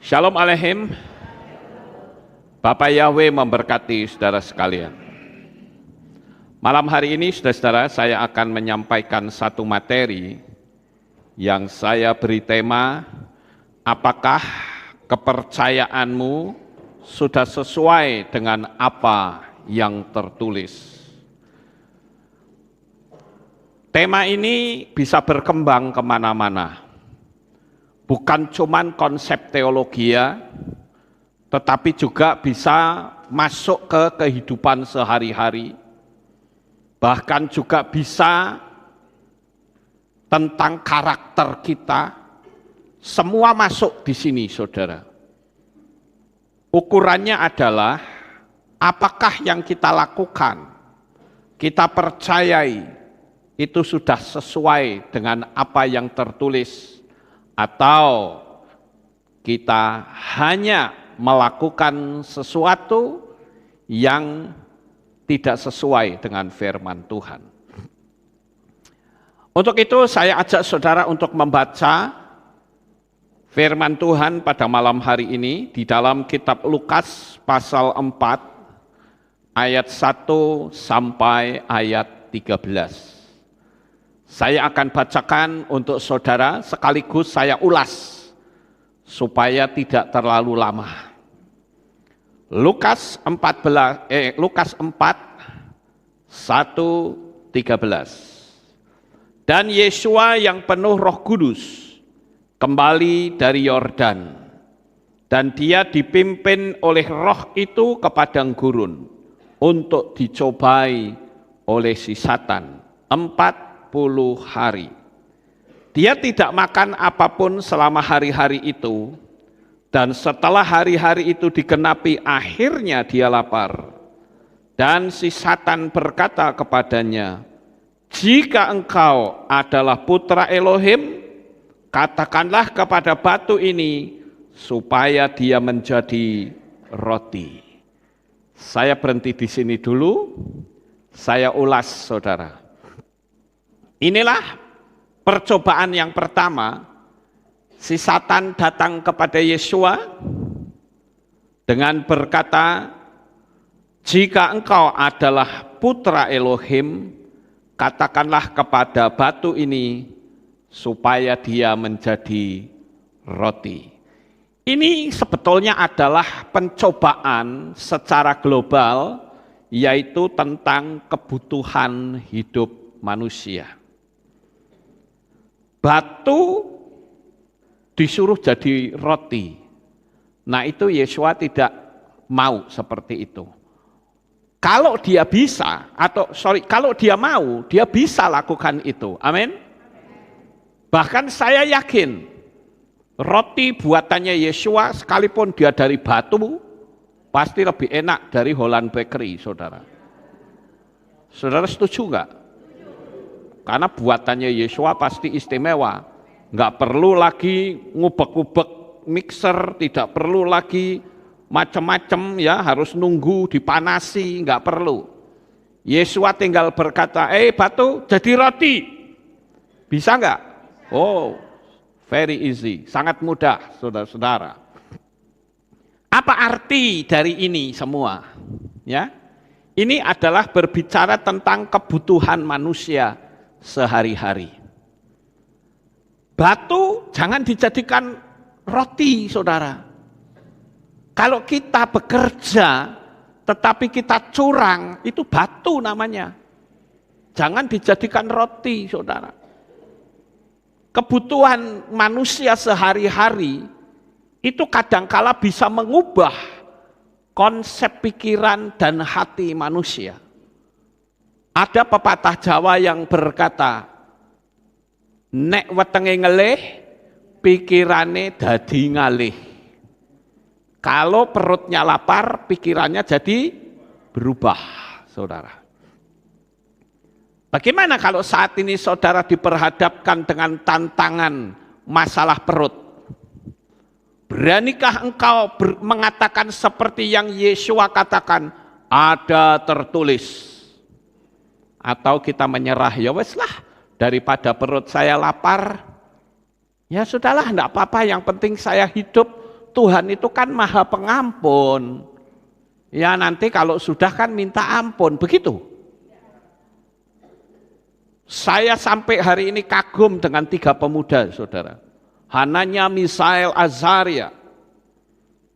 Shalom Aleichem. Bapak Yahweh memberkati saudara sekalian. Malam hari ini saudara-saudara, saya akan menyampaikan satu materi yang saya beri tema, apakah kepercayaanmu sudah sesuai dengan apa yang tertulis? Tema ini bisa berkembang kemana-mana. Bukan cuman konsep teologi ya, tetapi juga bisa masuk ke kehidupan sehari-hari. Bahkan juga bisa tentang karakter kita. Semua masuk di sini, saudara. Ukurannya adalah apakah yang kita lakukan, kita percayai, itu sudah sesuai dengan apa yang tertulis, atau kita hanya melakukan sesuatu yang tidak sesuai dengan firman Tuhan. Untuk itu saya ajak saudara untuk membaca firman Tuhan pada malam hari ini di dalam kitab Lukas pasal 4 ayat 1 sampai ayat 13. Saya akan bacakan untuk saudara, sekaligus saya ulas supaya tidak terlalu lama. Lukas 4, 1, 13. Dan Yesua yang penuh Roh Kudus kembali dari Yordan, dan dia dipimpin oleh Roh itu ke padang gurun untuk dicobai oleh si Satan 40 hari. Dia tidak makan apapun selama hari-hari itu, dan setelah hari-hari itu digenapi akhirnya dia lapar. Dan si Satan berkata kepadanya, "Jika engkau adalah putra Elohim, katakanlah kepada batu ini supaya dia menjadi roti." Saya berhenti di sini dulu, saya ulas saudara. Inilah percobaan yang pertama. Si Satan datang kepada Yesua dengan berkata, "Jika engkau adalah putra Elohim, katakanlah kepada batu ini supaya dia menjadi roti." Ini sebetulnya adalah pencobaan secara global, yaitu tentang kebutuhan hidup manusia. Batu disuruh jadi roti. Nah itu Yesua tidak mau seperti itu. Kalau dia bisa, kalau dia mau, dia bisa lakukan itu. Amin. Bahkan saya yakin, roti buatannya Yesua sekalipun dia dari batu, pasti lebih enak dari Holland Bakery, saudara. Saudara setuju enggak? Karena buatannya Yesua pasti istimewa. Enggak perlu lagi ngubek-ngubek mixer, tidak perlu lagi macam-macam ya, harus nunggu dipanasi, enggak perlu. Yesua tinggal berkata, batu jadi roti. Bisa enggak? Oh, very easy, sangat mudah saudara-saudara. Apa arti dari ini semua? Ya, ini adalah berbicara tentang kebutuhan manusia sehari-hari. Batu jangan dijadikan roti, saudara. Kalau kita bekerja, tetapi kita curang, itu batu namanya. Jangan dijadikan roti, saudara. Kebutuhan manusia sehari-hari, itu kadangkala bisa mengubah konsep pikiran dan hati manusia. Ada pepatah Jawa yang berkata, "Nek wetenge ngelih, pikirane dadi ngalih." Kalau perutnya lapar, pikirannya jadi berubah, saudara. Bagaimana kalau saat ini saudara diperhadapkan dengan tantangan masalah perut? Beranikah engkau mengatakan seperti yang Yesua katakan, ada tertulis? Atau kita menyerah, ya wes lah, daripada perut saya lapar, ya sudahlah, enggak apa-apa, yang penting saya hidup, Tuhan itu kan Maha Pengampun. Ya nanti kalau sudah kan minta ampun, begitu. Saya sampai hari ini kagum dengan 3 pemuda, saudara. Hananya, Misael, Azaria.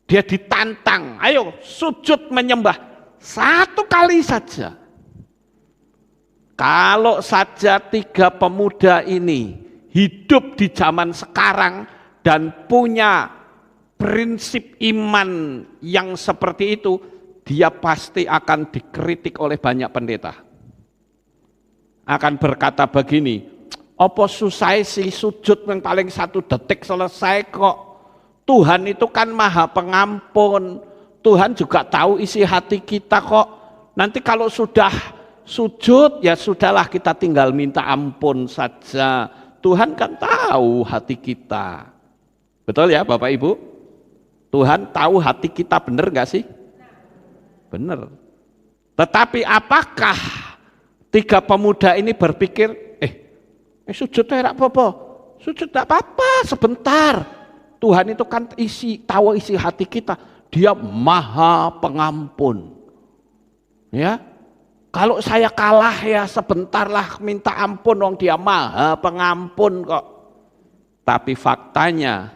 Dia ditantang, ayo sujud menyembah 1 kali saja. Kalau saja 3 pemuda ini hidup di zaman sekarang dan punya prinsip iman yang seperti itu, dia pasti akan dikritik oleh banyak pendeta. Akan berkata begini, apa susah sih sujud yang paling 1 detik selesai kok. Tuhan itu kan Maha Pengampun. Tuhan juga tahu isi hati kita kok. Nanti kalau sudah sujud, ya sudahlah kita tinggal minta ampun saja. Tuhan kan tahu hati kita. Betul ya Bapak Ibu? Tuhan tahu hati kita, benar gak sih? Benar. Tetapi apakah 3 pemuda ini berpikir, sujud tidak apa-apa, sujud tidak apa-apa, sebentar. Tuhan itu kan tahu isi hati kita, dia Maha Pengampun. Ya, kalau saya kalah ya sebentarlah minta ampun, wong dia Maha Pengampun kok. Tapi faktanya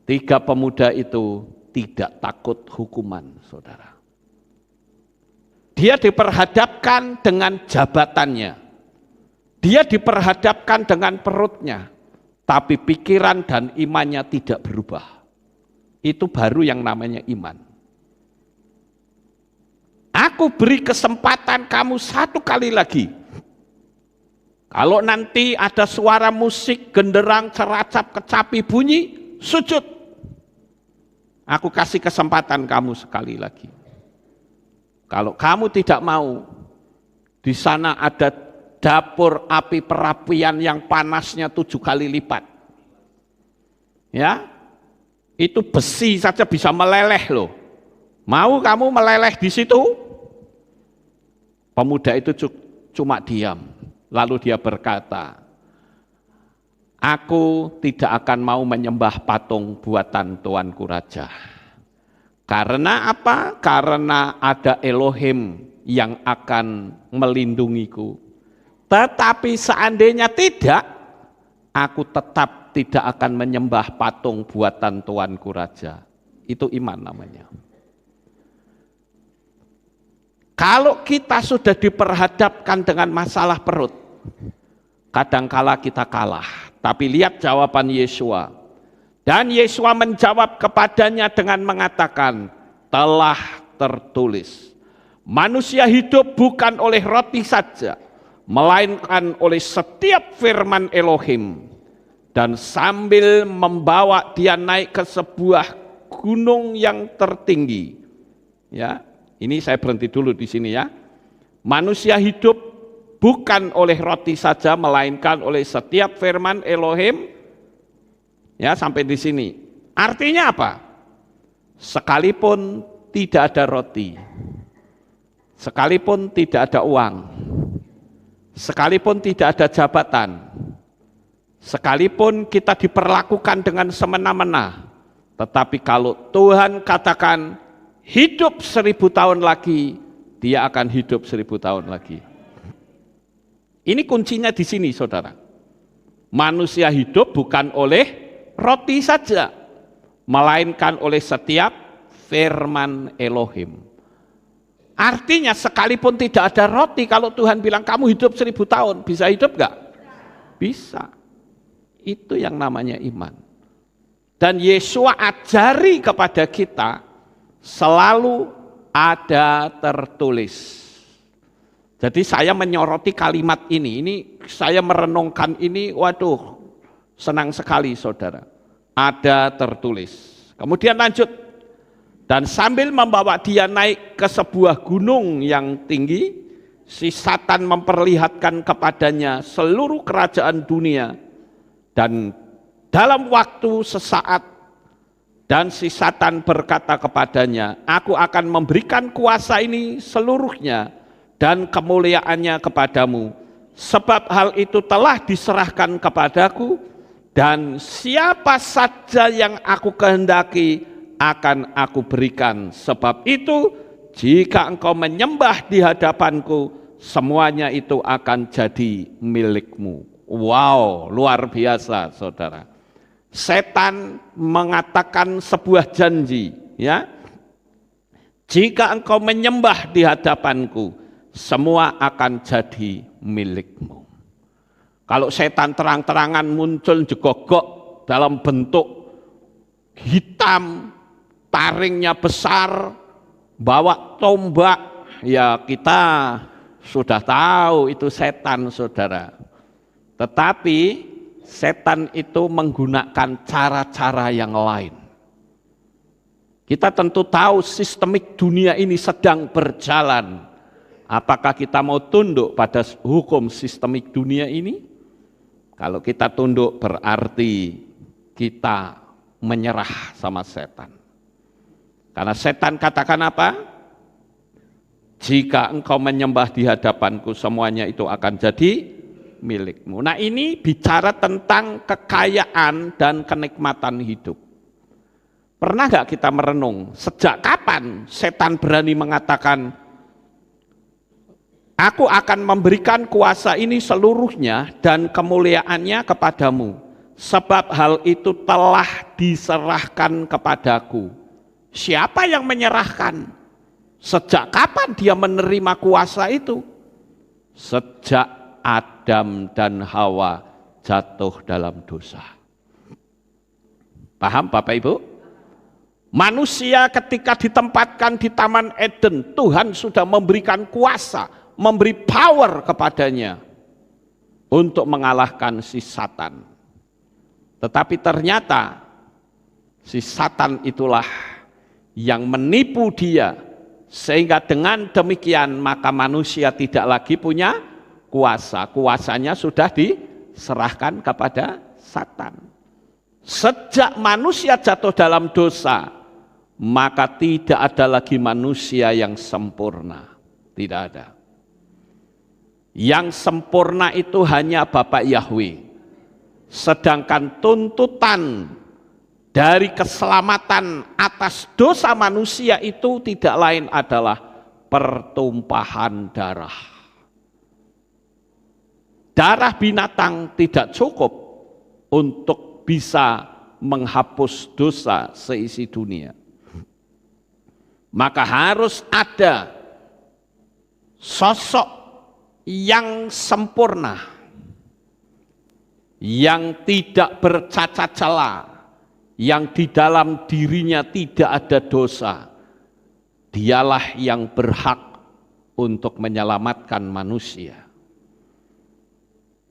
3 pemuda itu tidak takut hukuman, saudara. Dia diperhadapkan dengan jabatannya, dia diperhadapkan dengan perutnya, tapi pikiran dan imannya tidak berubah. Itu baru yang namanya iman. Aku beri kesempatan kamu 1 kali lagi. Kalau nanti ada suara musik, genderang, ceracap, kecapi bunyi, sujud. Aku kasih kesempatan kamu sekali lagi. Kalau kamu tidak mau, di sana ada dapur api perapian yang panasnya 7 kali lipat. Ya, itu besi saja bisa meleleh loh. Mau kamu meleleh di situ? Pemuda itu cuma diam. Lalu dia berkata, aku tidak akan mau menyembah patung buatan Tuanku Raja. Karena apa? Karena ada Elohim yang akan melindungiku. Tetapi seandainya tidak, aku tetap tidak akan menyembah patung buatan Tuanku Raja. Itu iman namanya. Kalau kita sudah diperhadapkan dengan masalah perut, kadangkala kita kalah. Tapi lihat jawaban Yesua. Dan Yesua menjawab kepadanya dengan mengatakan, telah tertulis, manusia hidup bukan oleh roti saja, melainkan oleh setiap firman Elohim. Dan sambil membawa dia naik ke sebuah gunung yang tertinggi. Ya, ini saya berhenti dulu di sini ya. Manusia hidup bukan oleh roti saja, melainkan oleh setiap firman Elohim. Ya, sampai di sini. Artinya apa? Sekalipun tidak ada roti, sekalipun tidak ada uang, sekalipun tidak ada jabatan, sekalipun kita diperlakukan dengan semena-mena, tetapi kalau Tuhan katakan hidup 1000 tahun lagi, dia akan hidup 1000 tahun lagi. Ini kuncinya di sini, saudara. Manusia hidup bukan oleh roti saja, melainkan oleh setiap firman Elohim. Artinya sekalipun tidak ada roti, kalau Tuhan bilang kamu hidup 1000 tahun, bisa hidup gak? Bisa. Itu yang namanya iman. Dan Yesua ajari kepada kita, selalu ada tertulis. Jadi saya menyoroti kalimat ini saya merenungkan ini, waduh, senang sekali saudara. Ada tertulis. Kemudian lanjut. Dan sambil membawa dia naik ke sebuah gunung yang tinggi, si Satan memperlihatkan kepadanya seluruh kerajaan dunia. Dan dalam waktu sesaat, dan si Satan berkata kepadanya, aku akan memberikan kuasa ini seluruhnya dan kemuliaannya kepadamu. Sebab hal itu telah diserahkan kepadaku, dan siapa saja yang aku kehendaki akan aku berikan. Sebab itu jika engkau menyembah di hadapanku, semuanya itu akan jadi milikmu. Wow, luar biasa saudara. Setan mengatakan sebuah janji, ya. Jika engkau menyembah di hadapanku, semua akan jadi milikmu. Kalau setan terang-terangan muncul jegogok dalam bentuk hitam, taringnya besar, bawa tombak, ya kita sudah tahu itu setan saudara. Tetapi setan itu menggunakan cara-cara yang lain. Kita tentu tahu sistemik dunia ini sedang berjalan. Apakah kita mau tunduk pada hukum sistemik dunia ini? Kalau kita tunduk berarti kita menyerah sama setan. Karena setan katakan apa? Jika engkau menyembah di hadapanku, semuanya itu akan jadi milikmu. Nah, ini bicara tentang kekayaan dan kenikmatan hidup. Pernah nggak kita merenung, sejak kapan setan berani mengatakan, aku akan memberikan kuasa ini seluruhnya dan kemuliaannya kepadamu, sebab hal itu telah diserahkan kepadaku. Siapa yang menyerahkan? Sejak kapan dia menerima kuasa itu? Sejak Adam dan Hawa jatuh dalam dosa. Paham Bapak Ibu? Manusia ketika ditempatkan di Taman Eden, Tuhan sudah memberikan kuasa, memberi power kepadanya untuk mengalahkan si Satan. Tetapi ternyata si Satan itulah yang menipu dia, sehingga dengan demikian maka manusia tidak lagi punya kuasa. Kuasanya sudah diserahkan kepada Satan. Sejak manusia jatuh dalam dosa, maka tidak ada lagi manusia yang sempurna. Tidak ada. Yang sempurna itu hanya Bapa Yahweh. Sedangkan tuntutan dari keselamatan atas dosa manusia itu tidak lain adalah pertumpahan darah. Darah binatang tidak cukup untuk bisa menghapus dosa seisi dunia. Maka harus ada sosok yang sempurna, yang tidak bercacat celah, yang di dalam dirinya tidak ada dosa. Dialah yang berhak untuk menyelamatkan manusia.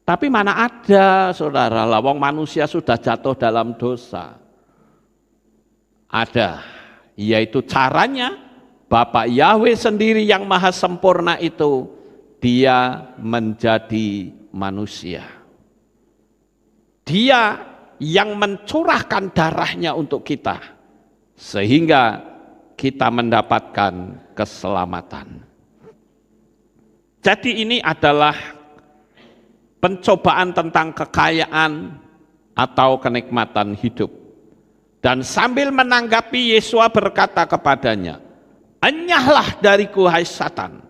Tapi mana ada saudara, lawang manusia sudah jatuh dalam dosa. Ada. Yaitu caranya Bapak Yahweh sendiri yang maha sempurna itu, dia menjadi manusia. Dia yang mencurahkan darahnya untuk kita, sehingga kita mendapatkan keselamatan. Jadi ini adalah pencobaan tentang kekayaan atau kenikmatan hidup. Dan sambil menanggapi, Yesua berkata kepadanya, enyahlah dariku hai Satan,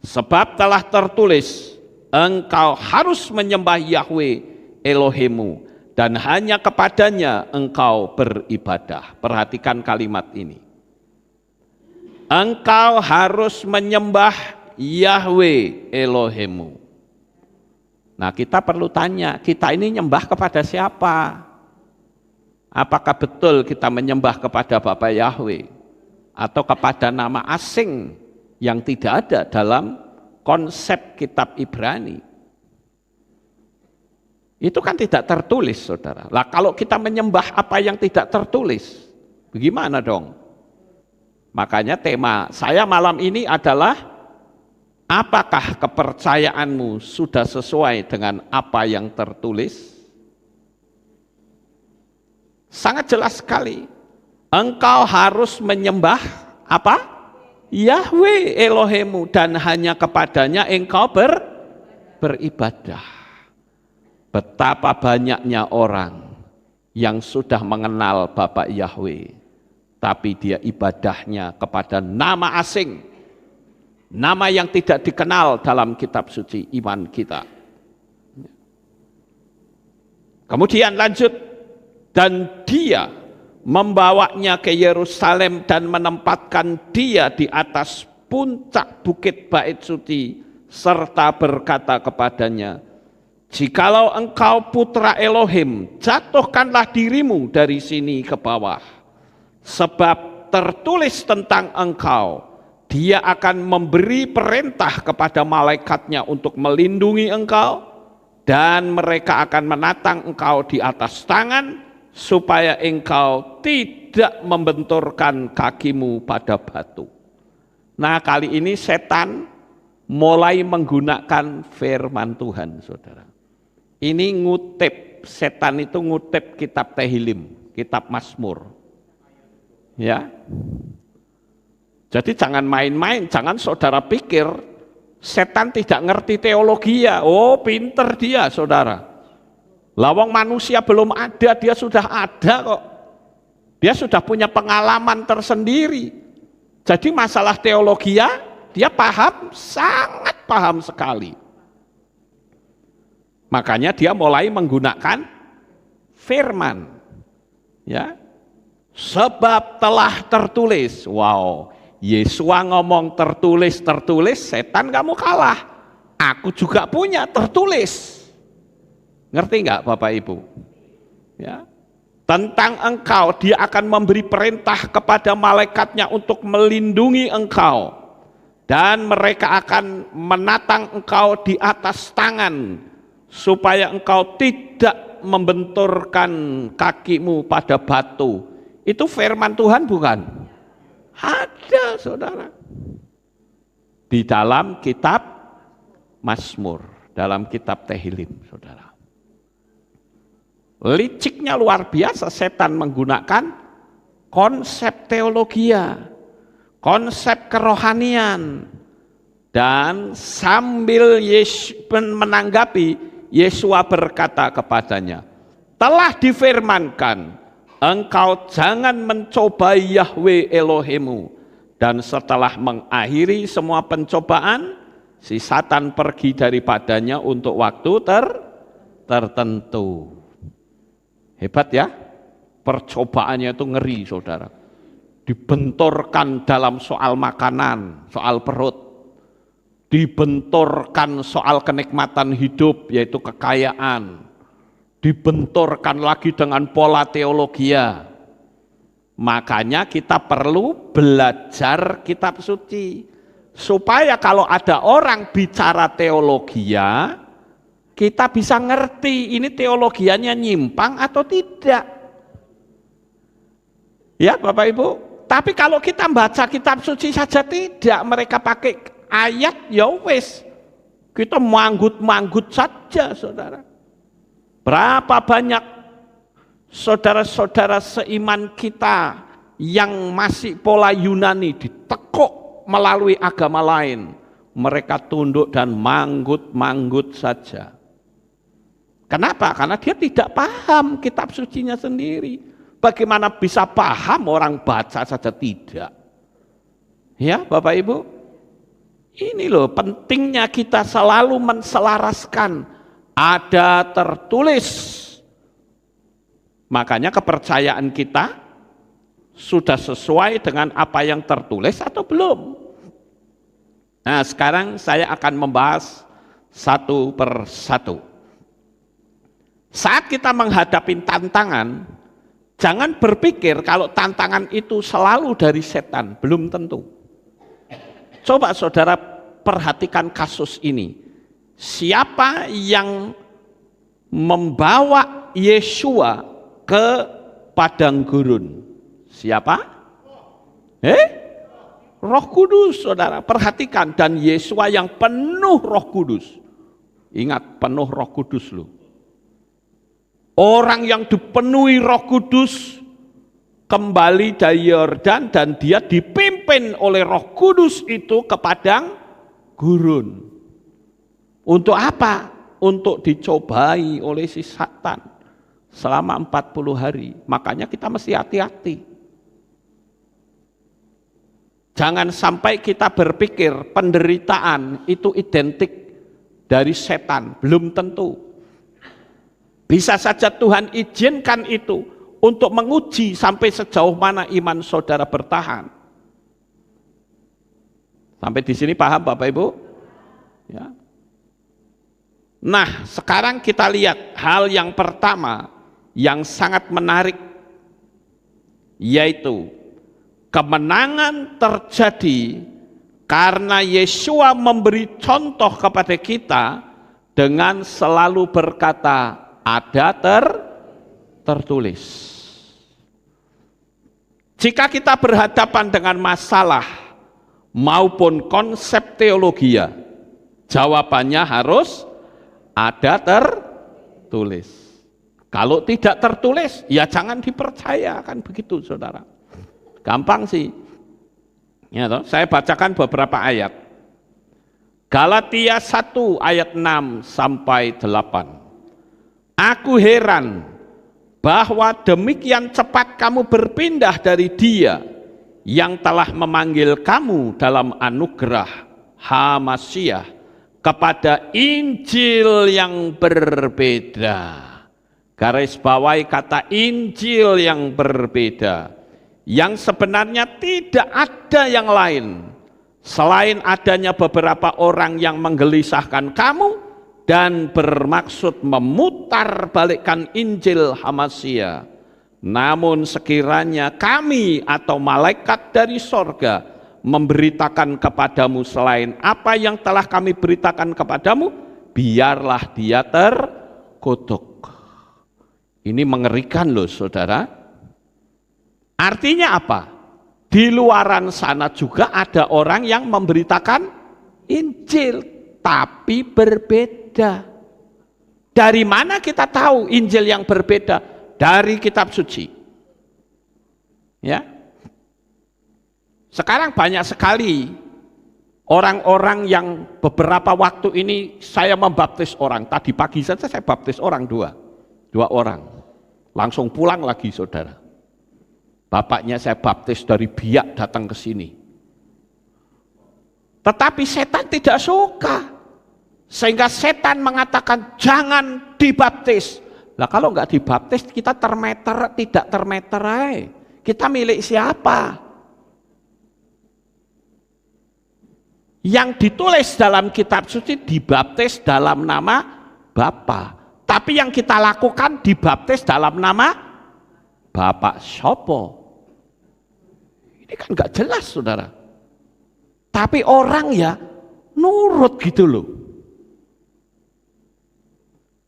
sebab telah tertulis, engkau harus menyembah Yahweh Elohimmu, dan hanya kepadanya engkau beribadah. Perhatikan kalimat ini. Engkau harus menyembah Yahweh Elohimmu. Nah, kita perlu tanya, kita ini nyembah kepada siapa? Apakah betul kita menyembah kepada Bapa Yahweh atau kepada nama asing yang tidak ada dalam konsep kitab Ibrani? Itu kan tidak tertulis, saudara. Lah kalau kita menyembah apa yang tidak tertulis, bagaimana dong? Makanya tema saya malam ini adalah, apakah kepercayaanmu sudah sesuai dengan apa yang tertulis? Sangat jelas sekali. Engkau harus menyembah apa? Yahweh Elohimmu, dan hanya kepadanya engkau beribadah. Betapa banyaknya orang yang sudah mengenal Bapak Yahweh, tapi dia ibadahnya kepada nama asing, nama yang tidak dikenal dalam kitab suci iman kita. Kemudian lanjut, dan dia membawanya ke Yerusalem dan menempatkan dia di atas puncak bukit bait suci, serta berkata kepadanya, jikalau engkau putra Elohim, jatuhkanlah dirimu dari sini ke bawah. Sebab tertulis tentang engkau, dia akan memberi perintah kepada malaikatnya untuk melindungi engkau, dan mereka akan menatang engkau di atas tangan, supaya engkau tidak membenturkan kakimu pada batu. Nah, kali ini setan mulai menggunakan firman Tuhan, saudara. Ini ngutip, setan itu ngutip kitab Tehillim, kitab Mazmur. Ya, jadi jangan main-main, jangan saudara pikir setan tidak ngerti teologi ya. Oh, pinter dia, saudara. Lawang manusia belum ada, dia sudah ada kok. Dia sudah punya pengalaman tersendiri. Jadi masalah teologi ya, dia paham, sangat paham sekali. Makanya dia mulai menggunakan firman. Ya. Sebab telah tertulis. Wow, Yesua ngomong tertulis, setan kamu kalah. Aku juga punya tertulis. Ngerti enggak Bapak Ibu? Ya. Tentang engkau, dia akan memberi perintah kepada malaikatnya untuk melindungi engkau. Dan mereka akan menatang engkau di atas tangan, supaya engkau tidak membenturkan kakimu pada batu. Itu firman Tuhan bukan? Ada, saudara. Di dalam kitab Mazmur, dalam kitab Tehillim, saudara. Liciknya luar biasa setan menggunakan konsep teologia, konsep kerohanian. Dan sambil menanggapi, Yesua berkata kepadanya, telah difirmankan, engkau jangan mencobai Yahweh Elohimmu. Dan setelah mengakhiri semua pencobaan, si Satan pergi daripadanya untuk waktu tertentu. Hebat ya, percobaannya itu ngeri, saudara. Dibenturkan dalam soal makanan, soal perut. Dibenturkan soal kenikmatan hidup, yaitu kekayaan. Dibenturkan lagi dengan pola teologia. Makanya kita perlu belajar kitab suci. Supaya kalau ada orang bicara teologia, kita bisa ngerti ini teologianya nyimpang atau tidak. Ya Bapak Ibu, tapi kalau kita baca kitab suci saja tidak, mereka pakai ayat ya wis. Kita manggut-manggut saja, saudara. Berapa banyak saudara-saudara seiman kita yang masih pola Yunani ditekuk melalui agama lain. Mereka tunduk dan manggut-manggut saja. Kenapa? Karena dia tidak paham kitab sucinya sendiri. Bagaimana bisa paham orang baca saja tidak? Ya Bapak Ibu, ini loh pentingnya kita selalu menselaraskan. Ada tertulis. Makanya kepercayaan kita sudah sesuai dengan apa yang tertulis atau belum. Nah sekarang saya akan membahas satu persatu. Saat kita menghadapi tantangan, jangan berpikir kalau tantangan itu selalu dari setan, belum tentu. Coba saudara perhatikan kasus ini. Siapa yang membawa Yesua ke padang gurun? Siapa? Roh Kudus, saudara. Perhatikan, dan Yesua yang penuh Roh Kudus. Ingat, penuh Roh Kudus loh. Orang yang dipenuhi Roh Kudus kembali dari Yordan dan dia dipimpin oleh Roh Kudus itu ke padang gurun. Untuk apa? Untuk dicobai oleh si Satan selama 40 hari. Makanya kita mesti hati-hati. Jangan sampai kita berpikir penderitaan itu identik dari setan, belum tentu. Bisa saja Tuhan izinkan itu untuk menguji sampai sejauh mana iman saudara bertahan. Sampai di sini paham Bapak Ibu? Ya. Nah, sekarang kita lihat hal yang pertama yang sangat menarik, yaitu kemenangan terjadi karena Yesua memberi contoh kepada kita dengan selalu berkata, ada tertulis. Jika kita berhadapan dengan masalah maupun konsep teologi, jawabannya harus ada tertulis. Kalau tidak tertulis, ya jangan dipercaya, kan begitu saudara. Gampang sih. Ya, toh? Saya bacakan beberapa ayat. Galatia 1 ayat 6 sampai 8. Aku heran bahwa demikian cepat kamu berpindah dari Dia yang telah memanggil kamu dalam anugerah Hamasiah kepada Injil yang berbeda. Garis bawahi kata Injil yang berbeda, yang sebenarnya tidak ada yang lain selain adanya beberapa orang yang menggelisahkan kamu dan bermaksud memutarbalikkan Injil Hamasiah. Namun sekiranya kami atau malaikat dari sorga memberitakan kepadamu selain apa yang telah kami beritakan kepadamu, biarlah dia terkutuk. Ini mengerikan loh saudara. Artinya apa? Di luaran sana juga ada orang yang memberitakan Injil, tapi berbeda. Dari mana kita tahu Injil yang berbeda? Dari kitab suci. Ya. Sekarang banyak sekali orang-orang yang beberapa waktu ini saya membaptis orang. Tadi pagi saja saya baptis orang dua orang. Langsung pulang lagi saudara. Bapaknya saya baptis dari Biak datang ke sini. Tetapi setan tidak suka. Sehingga setan mengatakan jangan dibaptis. Lah kalau nggak dibaptis kita tidak termeterai. Kita milik siapa? Yang ditulis dalam kitab suci dibaptis dalam nama Bapa. Tapi yang kita lakukan dibaptis dalam nama Bapak Sopo. Ini kan nggak jelas saudara. Tapi orang ya nurut gitu loh.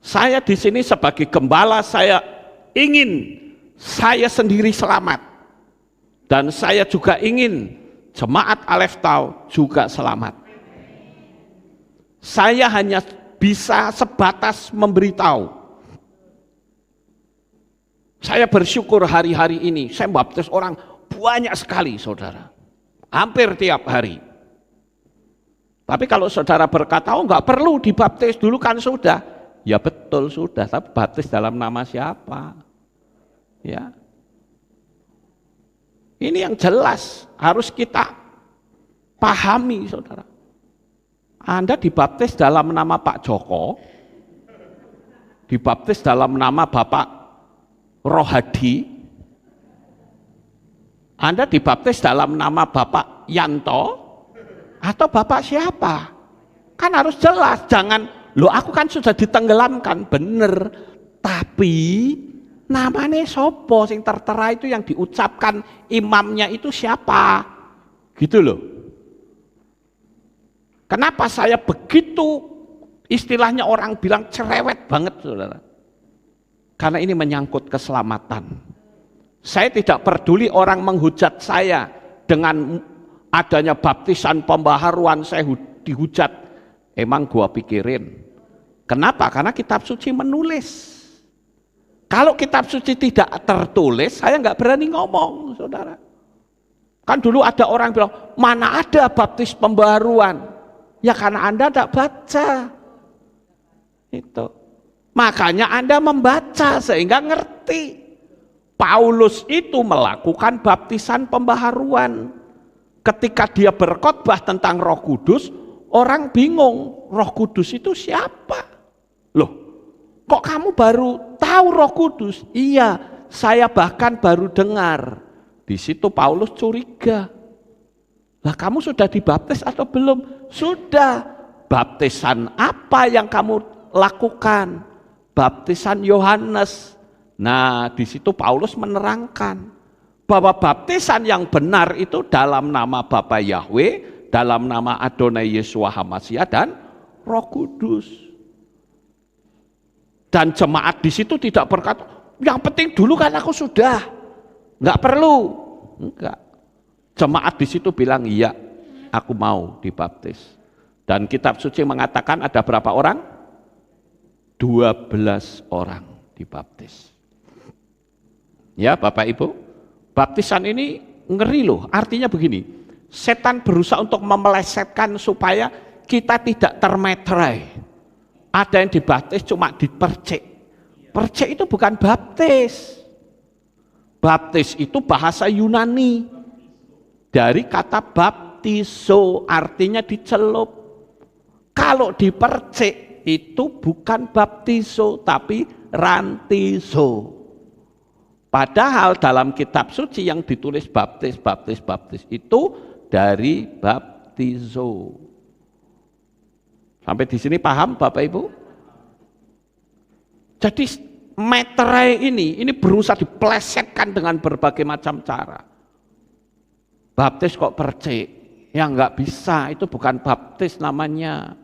Saya di sini sebagai gembala, saya ingin saya sendiri selamat. Dan saya juga ingin Jemaat Aleph Tau juga selamat. Saya hanya bisa sebatas memberitahu. Saya bersyukur hari-hari ini, saya baptis orang banyak sekali saudara. Hampir tiap hari. Tapi kalau saudara berkata, oh nggak perlu dibaptis dulu kan sudah. Ya betul sudah, tapi baptis dalam nama siapa? Ya. Ini yang jelas, harus kita pahami saudara. Anda dibaptis dalam nama Pak Joko, dibaptis dalam nama Bapak Rohadi, Anda dibaptis dalam nama Bapak Yanto, atau Bapak siapa? Kan harus jelas, jangan, loh aku kan sudah ditenggelamkan, bener, tapi namanya sopo sing tertera itu yang diucapkan imamnya itu siapa? Gitu loh. Kenapa saya begitu istilahnya orang bilang cerewet banget saudara? Karena ini menyangkut keselamatan. Saya tidak peduli orang menghujat saya dengan adanya baptisan pembaharuan saya dihujat. Emang gua pikirin. Kenapa? Karena kitab suci menulis. Kalau kitab suci tidak tertulis, saya nggak berani ngomong, saudara. Kan dulu ada orang bilang, mana ada baptis pembaharuan? Ya karena Anda tidak baca. Itu. Makanya Anda membaca sehingga ngerti. Paulus itu melakukan baptisan pembaharuan. ketika dia berkhotbah tentang Roh Kudus, orang bingung, Roh Kudus itu siapa? Loh, kok kamu baru tahu Roh Kudus? Iya, saya bahkan baru dengar. Di situ Paulus curiga. Lah kamu sudah dibaptis atau belum? Sudah. Baptisan apa yang kamu lakukan? Baptisan Yohanes. Nah, di situ Paulus menerangkan bahwa baptisan yang benar itu dalam nama Bapa Yahweh, dalam nama Adonai Yeshua HaMashiach dan Roh Kudus. Dan jemaat di situ tidak berkata, yang penting dulu kan aku sudah, nggak perlu. Enggak. Jemaat di situ bilang, iya, aku mau dibaptis. Dan kitab suci mengatakan ada berapa orang? 12 orang dibaptis. Ya Bapak Ibu, baptisan ini ngeri loh, artinya begini, setan berusaha untuk memelesetkan supaya kita tidak termeterai. Ada yang dibaptis cuma dipercik. Percik itu bukan baptis. Baptis itu bahasa Yunani. Dari kata baptizo, artinya dicelup. Kalau dipercik itu bukan baptizo, tapi rantizo. Padahal dalam kitab suci yang ditulis baptis itu dari baptizo. Sampai di sini paham Bapak Ibu? Jadi meterai ini berusaha diplesetkan dengan berbagai macam cara. Baptis kok percik? Ya enggak bisa, itu bukan baptis namanya.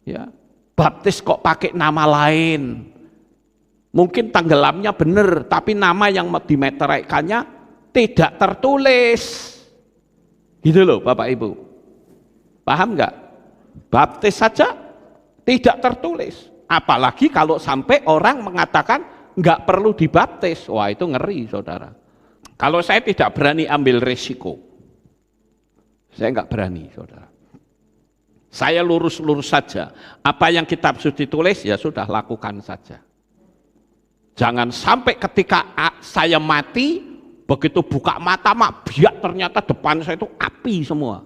Ya, baptis kok pakai nama lain. Mungkin tenggelamnya benar, tapi nama yang dimeteraikannya tidak tertulis. Gitu loh Bapak Ibu. Paham enggak? Baptis saja tidak tertulis. Apalagi kalau sampai orang mengatakan enggak perlu dibaptis. Wah, itu ngeri saudara. Kalau saya tidak berani ambil resiko, saya enggak berani saudara. Saya lurus-lurus saja. Apa yang kitab suci tulis ya sudah lakukan saja. Jangan sampai ketika saya mati, begitu buka mata biak ternyata depan saya itu api semua.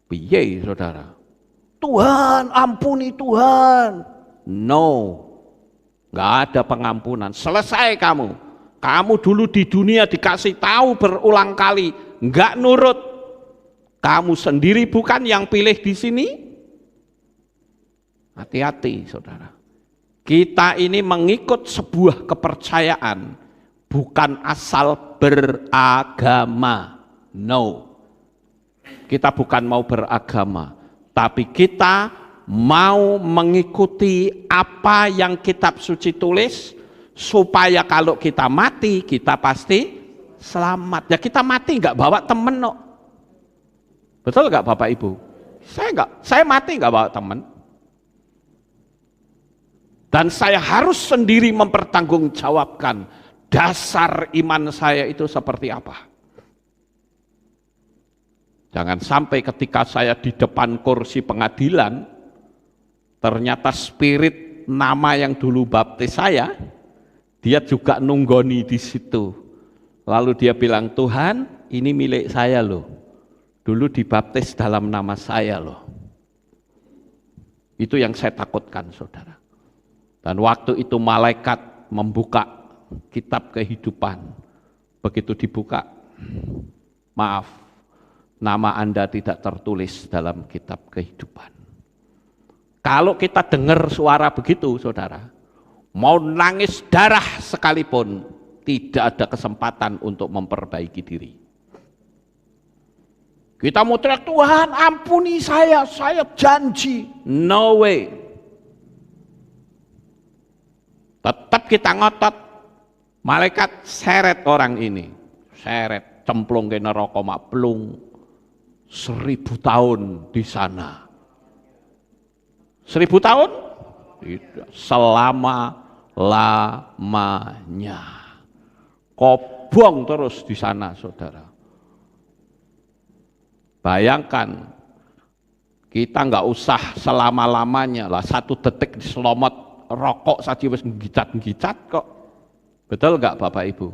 Piye saudara? Tuhan ampuni Tuhan. No, nggak ada pengampunan. Selesai kamu. Kamu dulu di dunia dikasih tahu berulang kali, nggak nurut. Kamu sendiri bukan yang pilih di sini. Hati-hati saudara. Kita ini mengikut sebuah kepercayaan, bukan asal beragama. No. Kita bukan mau beragama, tapi kita mau mengikuti apa yang kitab suci tulis, supaya kalau kita mati, kita pasti selamat. Ya kita mati nggak bawa temen no. Betul nggak Bapak Ibu? Saya mati nggak bawa temen. Dan saya harus sendiri mempertanggungjawabkan dasar iman saya itu seperti apa. Jangan sampai ketika saya di depan kursi pengadilan, ternyata spirit nama yang dulu baptis saya, dia juga nunggoni di situ. Lalu dia bilang, Tuhan ini milik saya loh. Dulu dibaptis dalam nama saya loh. Itu yang saya takutkan saudara. Dan waktu itu malaikat membuka kitab kehidupan. Begitu dibuka, maaf, nama Anda tidak tertulis dalam kitab kehidupan. Kalau kita dengar suara begitu saudara, mau nangis darah sekalipun, tidak ada kesempatan untuk memperbaiki diri. Kita mau teriak, Tuhan ampuni saya janji. No way. Tetap kita ngotot, malaikat seret orang ini. Seret, cemplung ke neraka maplung. 1000 tahun di sana. 1000 tahun? Tidak, selama-lamanya. Kobong terus di sana saudara. Bayangkan, kita nggak usah selama-lamanya lah, 1 detik diselomot rokok saja wis ngicat-ngicat kok. Betul nggak Bapak Ibu?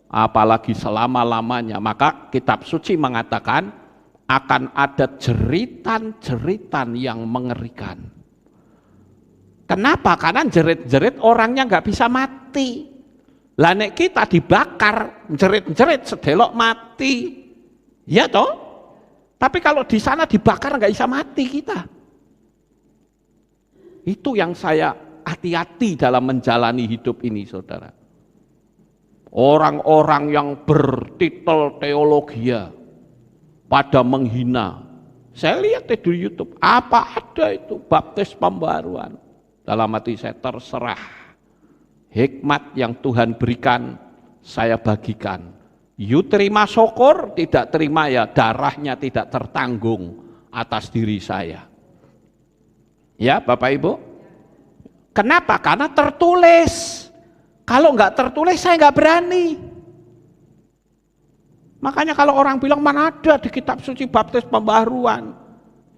apalagi selama-lamanya. Maka kitab suci mengatakan akan ada jeritan-jeritan yang mengerikan. Kenapa? Karena jerit-jerit orangnya nggak bisa mati. Lah nek kita dibakar, jerit-jerit sedelok mati. Ya toh? Tapi kalau di sana dibakar nggak bisa mati kita. Itu yang saya hati-hati dalam menjalani hidup ini, saudara. Orang-orang yang bertitel teologia pada menghina. Saya lihat di YouTube, apa ada itu baptis pembaruan. Dalam hati saya terserah. Hikmat yang Tuhan berikan, saya bagikan. You terima syukur, tidak terima ya darahnya tidak tertanggung atas diri saya. Ya Bapak Ibu. Kenapa? Karena tertulis. Kalau nggak tertulis saya nggak berani. Makanya kalau orang bilang mana ada di kitab suci baptis pembaharuan.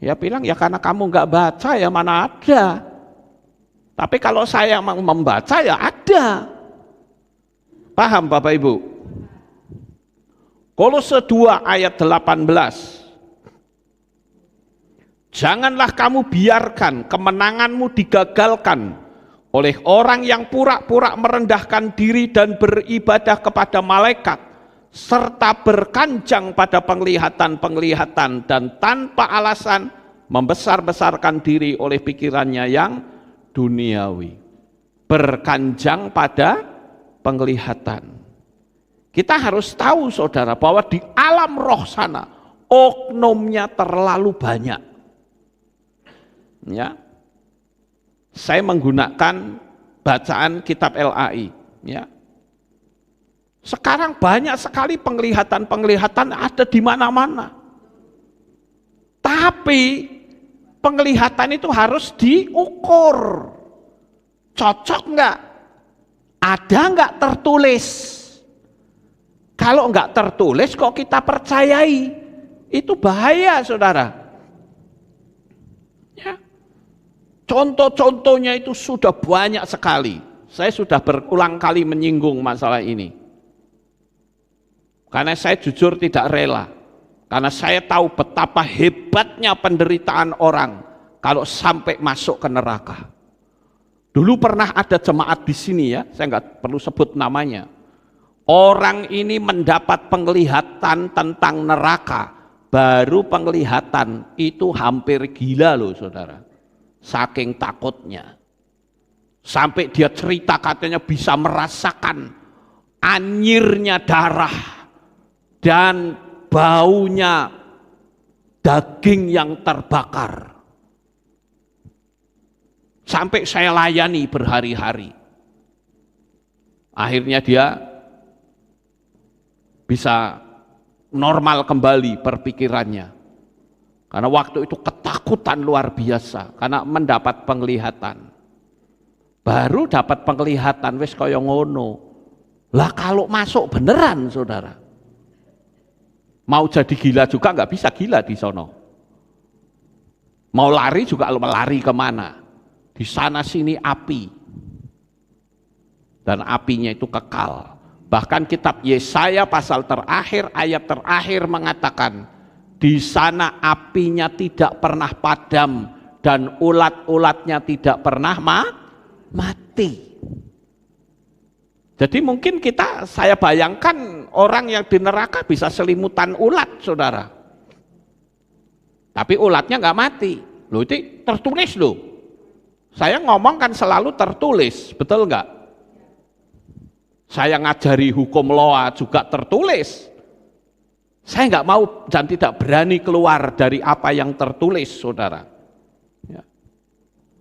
Ya bilang ya karena kamu nggak baca ya mana ada. Tapi kalau saya membaca ya ada. Paham Bapak Ibu? Kolose 2 ayat 18. Janganlah kamu biarkan kemenanganmu digagalkan oleh orang yang pura-pura merendahkan diri dan beribadah kepada malaikat, serta berkanjang pada penglihatan-penglihatan dan tanpa alasan membesar-besarkan diri oleh pikirannya yang duniawi. Berkanjang pada penglihatan. Kita harus tahu saudara bahwa di alam roh sana oknumnya terlalu banyak. Ya. Saya menggunakan bacaan kitab LAI, ya. Sekarang banyak sekali penglihatan-penglihatan ada di mana-mana. Tapi penglihatan itu harus diukur. Cocok enggak? Ada enggak tertulis? Kalau enggak tertulis kok kita percayai? Itu bahaya, saudara. Ya. Contoh-contohnya itu sudah banyak sekali. Saya sudah berulang kali menyinggung masalah ini. Karena saya jujur tidak rela. Karena saya tahu betapa hebatnya penderitaan orang kalau sampai masuk ke neraka. Dulu pernah ada jemaat di sini ya, saya nggak perlu sebut namanya. Orang ini mendapat penglihatan tentang neraka, baru penglihatan itu hampir gila loh saudara. Saking takutnya. Sampai dia cerita katanya bisa merasakan anyirnya darah dan baunya daging yang terbakar. Sampai saya layani berhari-hari. Akhirnya dia bisa normal kembali perpikirannya. Karena waktu itu ketakutan luar biasa karena mendapat penglihatan. Baru dapat penglihatan wis kaya ngono. Lah kalau masuk beneran saudara. Mau jadi gila juga nggak bisa gila di sono. Mau lari juga lari kemana? Di sana sini api. Dan apinya itu kekal. Bahkan kitab Yesaya pasal terakhir, ayat terakhir mengatakan, di sana apinya tidak pernah padam dan ulat-ulatnya tidak pernah mati. Jadi mungkin saya bayangkan orang yang di neraka bisa selimutan ulat, saudara. Tapi ulatnya nggak mati. Loh itu tertulis loh. Saya ngomong kan selalu tertulis, betul nggak? Saya ngajari hukum loa juga tertulis. Saya nggak mau dan tidak berani keluar dari apa yang tertulis, saudara. Ya.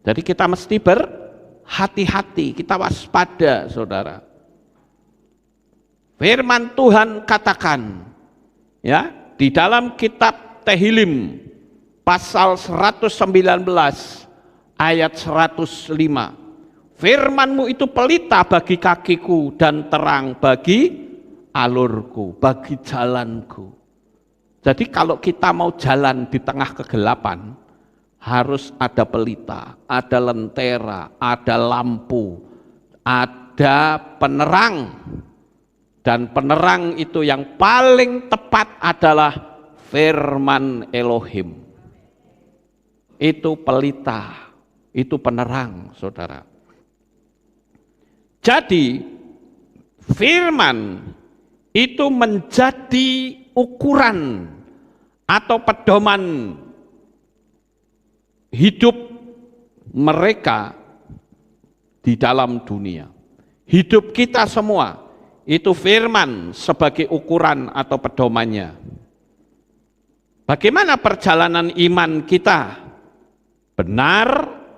Jadi kita mesti berhati-hati, kita waspada, saudara. Firman Tuhan katakan, ya, di dalam kitab Tehillim pasal 119 ayat 105. Firman-Mu itu pelita bagi kakiku dan terang bagi alurku, bagi jalanku. Jadi kalau kita mau jalan di tengah kegelapan, harus ada pelita, ada lentera, ada lampu, ada penerang. Dan penerang itu yang paling tepat adalah firman Elohim. Itu pelita, itu penerang, saudara. Jadi firman itu menjadi ukuran atau pedoman hidup mereka di dalam dunia. Hidup kita semua itu firman sebagai ukuran atau pedomannya. Bagaimana perjalanan iman kita? Benar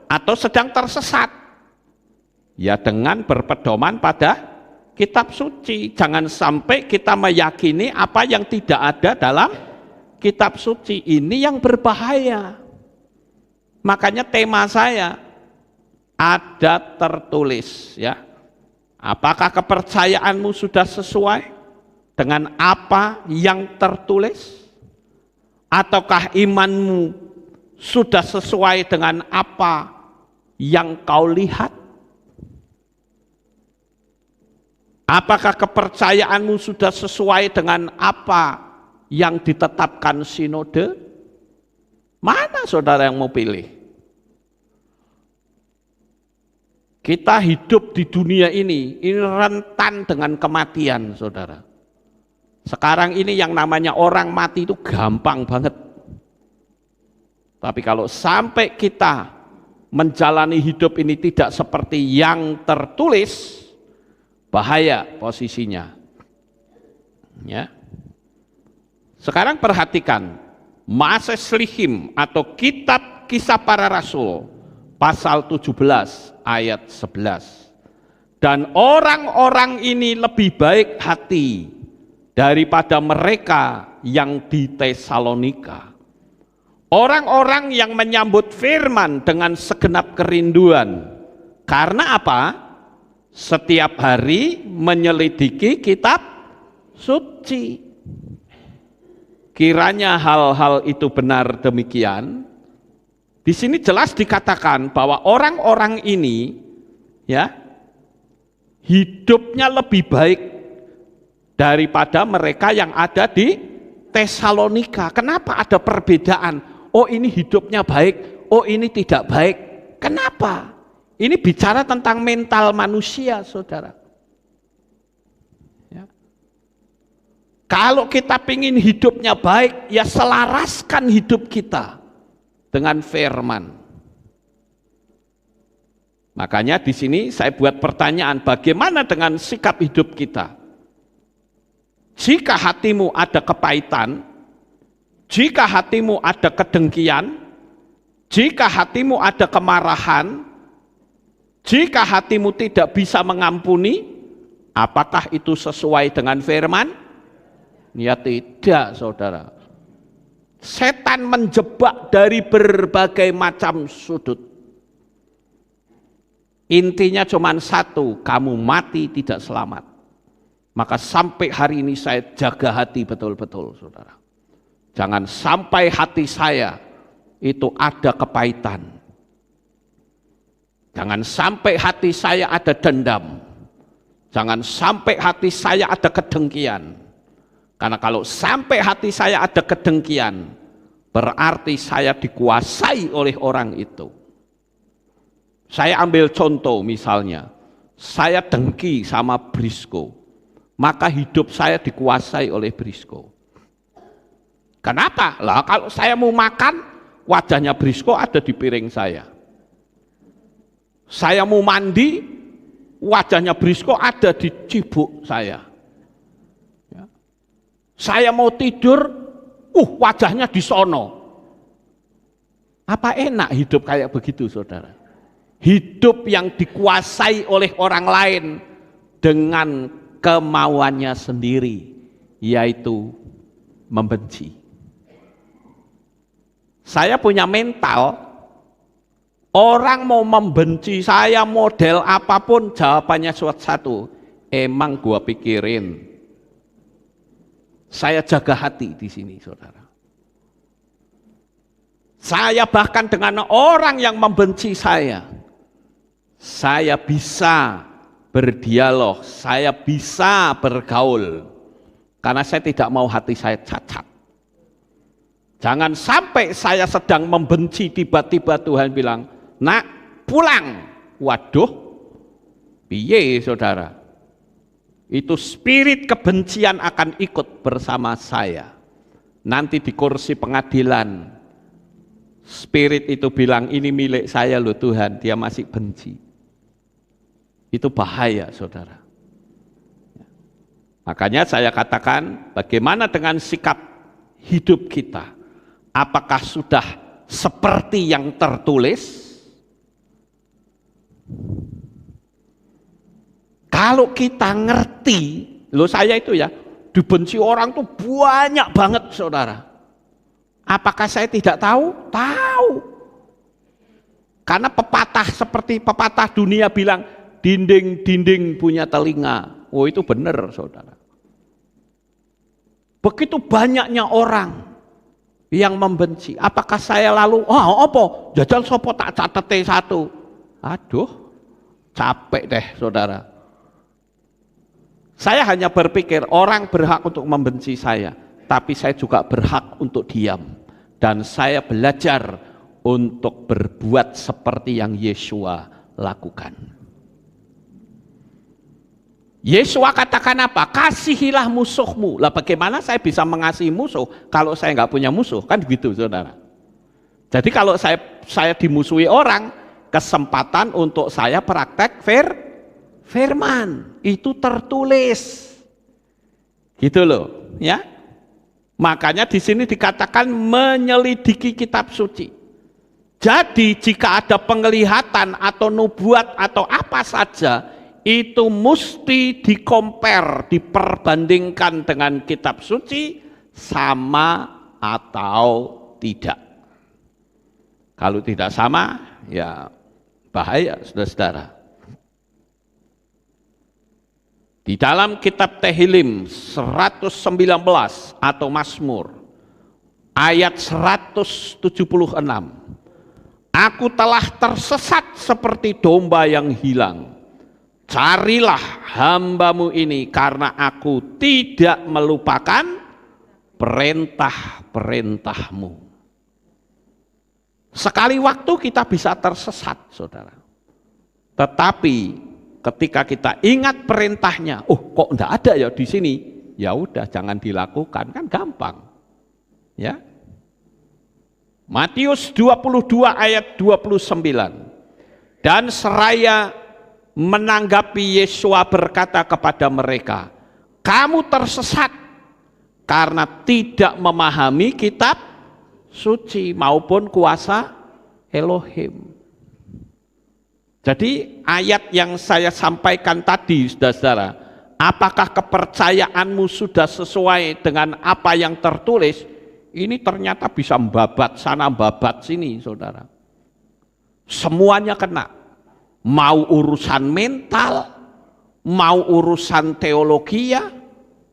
atau sedang tersesat? Ya dengan berpedoman pada kitab suci. Jangan sampai kita meyakini apa yang tidak ada dalam kitab suci. Ini yang berbahaya. Makanya tema saya ada tertulis, ya. Apakah kepercayaanmu sudah sesuai dengan apa yang tertulis? Ataukah imanmu sudah sesuai dengan apa yang kau lihat? Apakah kepercayaanmu sudah sesuai dengan apa yang ditetapkan sinode? Mana saudara yang mau pilih? Kita hidup di dunia ini rentan dengan kematian, saudara. Sekarang ini yang namanya orang mati itu gampang banget. Tapi kalau sampai kita menjalani hidup ini tidak seperti yang tertulis, bahaya posisinya. Ya. Sekarang perhatikan, Maases Lihim atau kitab Kisah Para Rasul, pasal 17 ayat 11. Dan orang-orang ini lebih baik hati daripada mereka yang di Tesalonika. Orang-orang yang menyambut firman dengan segenap kerinduan. Karena apa? Setiap hari menyelidiki kitab suci. Kiranya hal-hal itu benar demikian. Di sini jelas dikatakan bahwa orang-orang ini ya hidupnya lebih baik daripada mereka yang ada di Tesalonika. Kenapa ada perbedaan? Oh ini hidupnya baik, oh ini tidak baik. Kenapa? Ini bicara tentang mental manusia, saudara. Ya. Kalau kita ingin hidupnya baik, ya selaraskan hidup kita dengan firman. Makanya di sini saya buat pertanyaan, bagaimana dengan sikap hidup kita? Jika hatimu ada kepahitan, jika hatimu ada kedengkian, jika hatimu ada kemarahan, jika hatimu tidak bisa mengampuni, apakah itu sesuai dengan firman? Ya tidak, saudara. Setan menjebak dari berbagai macam sudut. Intinya cuma satu, kamu mati tidak selamat. Maka sampai hari ini saya jaga hati betul-betul, saudara. Jangan sampai hati saya itu ada kepahitan. Jangan sampai hati saya ada dendam. Jangan sampai hati saya ada kedengkian. Karena kalau sampai hati saya ada kedengkian, berarti saya dikuasai oleh orang itu. Saya ambil contoh misalnya, saya dengki sama Brisco, maka hidup saya dikuasai oleh Brisco. Kenapa? Lah kalau saya mau makan, wajahnya Brisco ada di piring saya. Saya mau mandi, wajahnya Brisco ada di cibuk saya. Ya. Saya mau tidur, wajahnya di sono. Apa enak hidup kayak begitu, saudara? Hidup yang dikuasai oleh orang lain dengan kemauannya sendiri, yaitu membenci. Saya punya mental, orang mau membenci saya model apapun, jawabannya satu, emang gua pikirin. Saya jaga hati di sini, saudara. Saya bahkan dengan orang yang membenci saya bisa berdialog, saya bisa bergaul. Karena saya tidak mau hati saya cacat. Jangan sampai saya sedang membenci, tiba-tiba Tuhan bilang, nak pulang. Waduh, piye saudara? Itu spirit kebencian akan ikut bersama saya. Nanti di kursi pengadilan, spirit itu bilang, ini milik saya loh Tuhan, dia masih benci. Itu bahaya saudara. Makanya saya katakan, bagaimana dengan sikap hidup kita? Apakah sudah seperti yang tertulis? Kalau kita ngerti, loh saya itu ya, dibenci orang tuh banyak banget saudara. Apakah saya tidak tahu? Tahu. Karena pepatah seperti pepatah dunia bilang, dinding-dinding punya telinga. Oh itu benar saudara. Begitu banyaknya orang yang membenci. Apakah saya lalu, apa? Jajal sopo tak catete satu. Aduh, capek deh saudara. Saya hanya berpikir orang berhak untuk membenci saya, tapi saya juga berhak untuk diam. Dan saya belajar untuk berbuat seperti yang Yesua lakukan. Yesua katakan apa? Kasihilah musuhmu. Lah bagaimana saya bisa mengasihi musuh kalau saya nggak punya musuh? Kan begitu saudara. Jadi kalau saya dimusuhi orang, kesempatan untuk saya praktek firman itu tertulis, gitu loh, ya. Makanya di sini dikatakan menyelidiki kitab suci. Jadi jika ada penglihatan atau nubuat atau apa saja, itu mesti dikompar, diperbandingkan dengan kitab suci sama atau tidak. Kalau tidak sama, ya bahaya, saudara-saudara. Di dalam kitab Tehillim 119 atau Mazmur ayat 176, aku telah tersesat seperti domba yang hilang. Carilah hambamu ini karena aku tidak melupakan perintah-perintahmu. Sekali waktu kita bisa tersesat saudara. Tetapi ketika kita ingat perintahnya, kok enggak ada ya di sini, ya udah jangan dilakukan, kan gampang. Ya. Matius 22 ayat 29. Dan seraya menanggapi Yesua berkata kepada mereka, kamu tersesat karena tidak memahami kitab suci maupun kuasa Elohim. Jadi ayat yang saya sampaikan tadi saudara-saudara, apakah kepercayaanmu sudah sesuai dengan apa yang tertulis? Ini ternyata bisa membabat sana membabat sini saudara. Semuanya kena. Mau urusan mental, mau urusan teologi,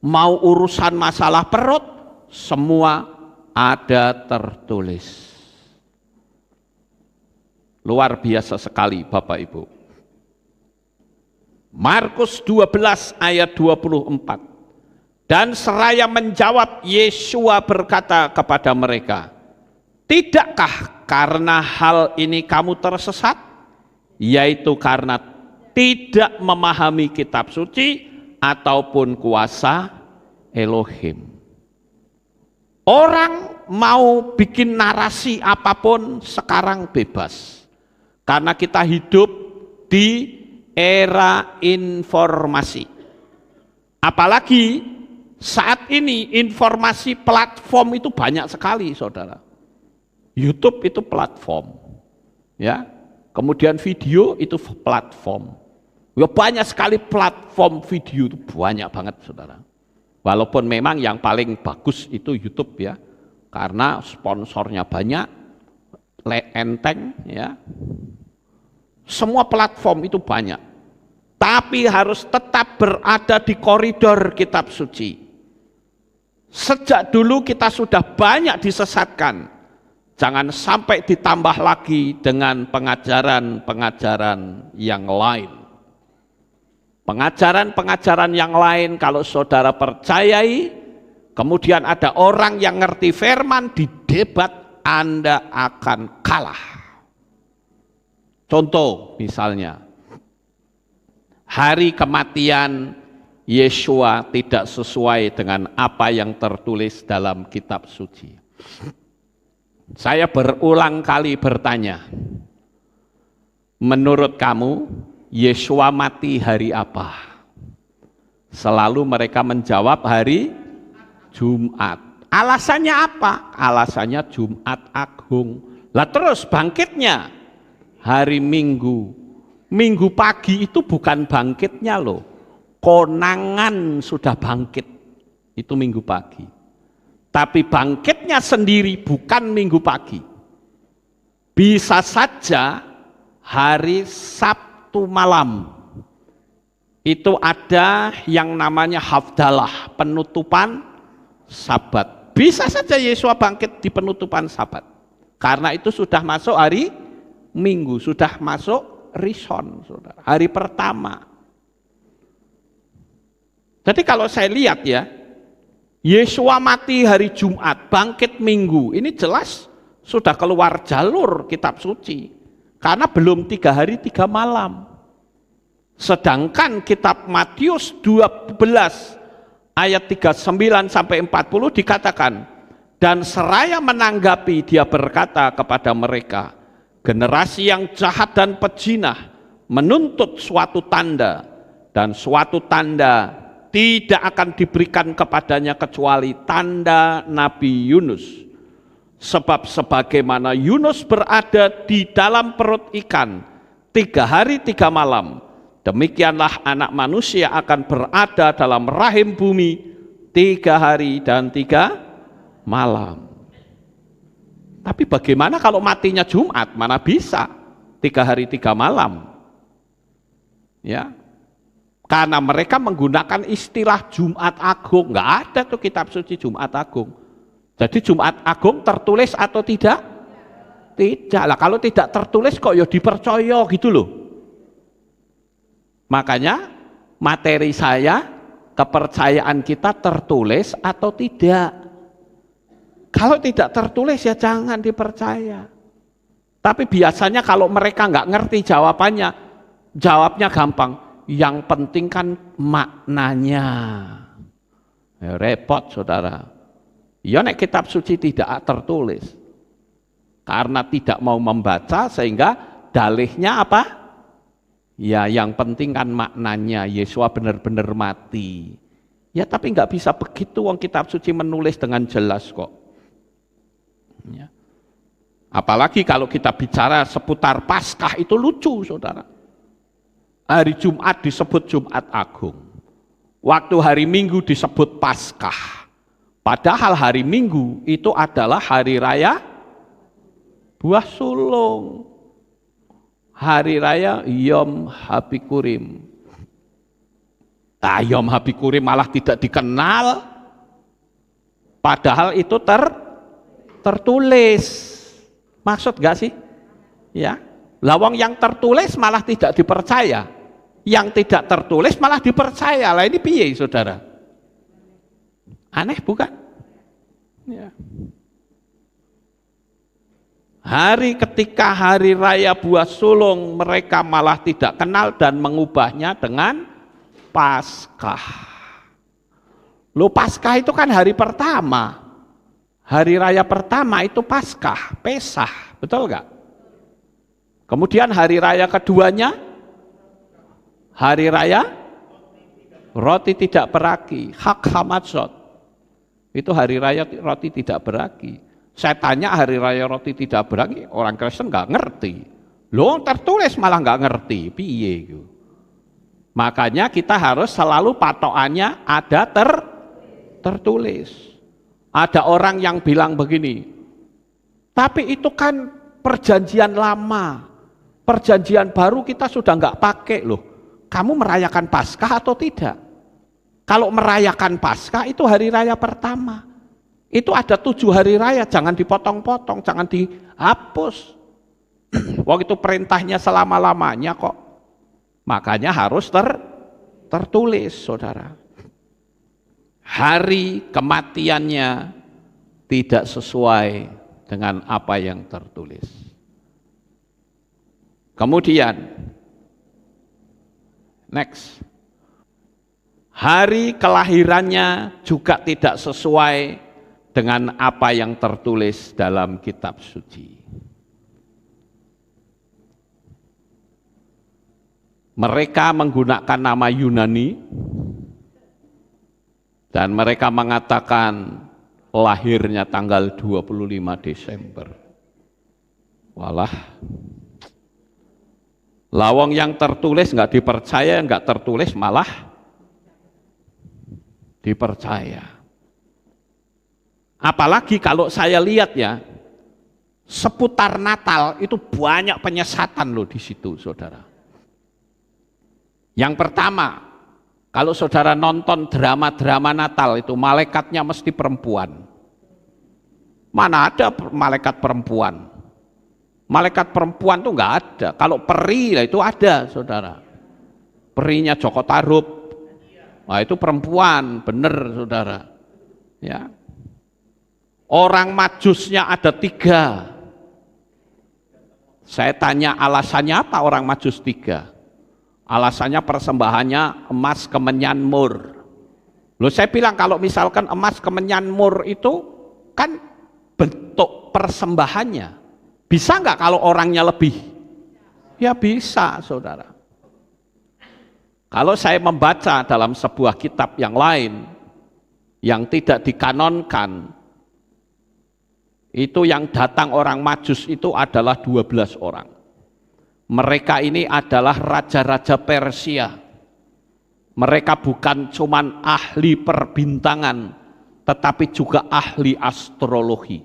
mau urusan masalah perut, semua ada tertulis. Luar biasa sekali Bapak Ibu. Markus 12 ayat 24. Dan seraya menjawab, Yesua berkata kepada mereka, tidakkah karena hal ini kamu tersesat? Yaitu karena tidak memahami kitab suci ataupun kuasa Elohim. Orang mau bikin narasi apapun sekarang bebas. Karena kita hidup di era informasi. Apalagi saat ini informasi platform itu banyak sekali saudara. YouTube itu platform. Ya. Kemudian video itu platform. Ya, banyak sekali platform video itu banyak banget saudara. Walaupun memang yang paling bagus itu YouTube ya. Karena sponsornya banyak, enteng ya. Semua platform itu banyak. Tapi harus tetap berada di koridor kitab suci. Sejak dulu kita sudah banyak disesatkan. Jangan sampai ditambah lagi dengan pengajaran-pengajaran yang lain. Pengajaran-pengajaran yang lain kalau saudara percayai, kemudian ada orang yang ngerti firman di debat, Anda akan kalah. Contoh misalnya, hari kematian Yeshua tidak sesuai dengan apa yang tertulis dalam kitab suci. Saya berulang kali bertanya, menurut kamu Yeshua mati hari apa? Selalu mereka menjawab hari Jumat. Alasannya apa? Alasannya Jumat Agung. Lah terus bangkitnya hari Minggu. Minggu pagi itu bukan bangkitnya loh. Konangan sudah bangkit. Itu Minggu pagi. Tapi bangkitnya sendiri bukan Minggu pagi. Bisa saja hari Sabtu malam. Itu ada yang namanya Hafdalah, penutupan Sabat. Bisa saja Yesua bangkit di penutupan Sabat. Karena itu sudah masuk hari Minggu, sudah masuk Rishon, saudara, hari pertama. Jadi kalau saya lihat ya, Yesua mati hari Jumat, bangkit Minggu, ini jelas sudah keluar jalur kitab suci. Karena belum 3 hari 3 malam. Sedangkan kitab Matius 12 ayat 39 sampai 40 dikatakan, dan seraya menanggapi dia berkata kepada mereka, generasi yang jahat dan pejinah menuntut suatu tanda, dan suatu tanda tidak akan diberikan kepadanya kecuali tanda Nabi Yunus. Sebab sebagaimana Yunus berada di dalam perut ikan 3 hari 3 malam, demikianlah anak manusia akan berada dalam rahim bumi 3 hari dan 3 malam. Tapi bagaimana kalau matinya Jumat? Mana bisa 3 hari 3 malam? Ya, karena mereka menggunakan istilah Jumat Agung. Nggak ada tuh kitab suci Jumat Agung. Jadi Jumat Agung tertulis atau tidak? Tidak lah, kalau tidak tertulis kok ya dipercaya gitu loh. Makanya materi saya, kepercayaan kita tertulis atau tidak. Kalau tidak tertulis ya jangan dipercaya. Tapi biasanya kalau mereka nggak ngerti jawabannya, jawabnya gampang. Yang penting kan maknanya. Ya, repot saudara. Ya nek kitab suci tidak tertulis. Karena tidak mau membaca sehingga dalihnya apa? Ya yang penting kan maknanya, Yesua benar-benar mati. Ya tapi nggak bisa begitu, wong kitab suci menulis dengan jelas kok. Ya. Apalagi kalau kita bicara seputar Paskah itu lucu saudara. Hari Jumat disebut Jumat Agung. Waktu hari Minggu disebut Paskah. Padahal hari Minggu itu adalah hari raya buah sulung. Hari raya Yom Habikurim. Nah, Yom Habikurim malah tidak dikenal. Padahal itu tertulis. Maksud gak sih? Ya. Lawang yang tertulis malah tidak dipercaya. Yang tidak tertulis malah dipercaya. Lah ini piye saudara? Aneh bukan? Ya. Ketika hari raya buah sulung mereka malah tidak kenal dan mengubahnya dengan Paskah. Loh Paskah itu kan hari pertama. Hari raya pertama itu Paskah, Pesah, betul enggak? Kemudian hari raya keduanya hari raya roti tidak beragi, Hak Hamatzot. Itu hari raya roti tidak beragi. Saya tanya hari raya roti tidak beragi, orang Kristen nggak ngerti. Loh tertulis malah nggak ngerti, piye gitu. Makanya kita harus selalu patokannya ada tertulis. Ada orang yang bilang begini, tapi itu kan perjanjian lama, perjanjian baru kita sudah nggak pakai loh. Kamu merayakan Paskah atau tidak? Kalau merayakan Paskah itu hari raya pertama. Itu ada 7 hari raya, jangan dipotong-potong, jangan dihapus. Waktu itu perintahnya selama-lamanya kok. Makanya harus tertulis, saudara. Hari kematiannya tidak sesuai dengan apa yang tertulis. Kemudian, next. Hari kelahirannya juga tidak sesuai dengan apa yang tertulis dalam kitab suci. Mereka menggunakan nama Yunani dan mereka mengatakan lahirnya tanggal 25 Desember. Walah, lawang yang tertulis nggak dipercaya, nggak tertulis malah dipercaya. Apalagi kalau saya lihat ya, seputar Natal itu banyak penyesatan loh di situ, saudara. Yang pertama, kalau saudara nonton drama-drama Natal itu malaikatnya mesti perempuan. Mana ada malaikat perempuan? Malaikat perempuan tuh nggak ada. Kalau peri lah itu ada, saudara. Perinya Joko Tarub, nah itu perempuan, bener, saudara. Ya. Orang majusnya ada 3. Saya tanya alasannya apa orang majus 3? Alasannya persembahannya emas kemenyan mur. Loh, saya bilang kalau misalkan emas kemenyan mur itu kan bentuk persembahannya. Bisa nggak kalau orangnya lebih? Ya bisa, saudara. Kalau saya membaca dalam sebuah kitab yang lain yang tidak dikanonkan, itu yang datang orang majus itu adalah 12 orang. Mereka ini adalah raja-raja Persia. Mereka bukan cuman ahli perbintangan, tetapi juga ahli astrologi.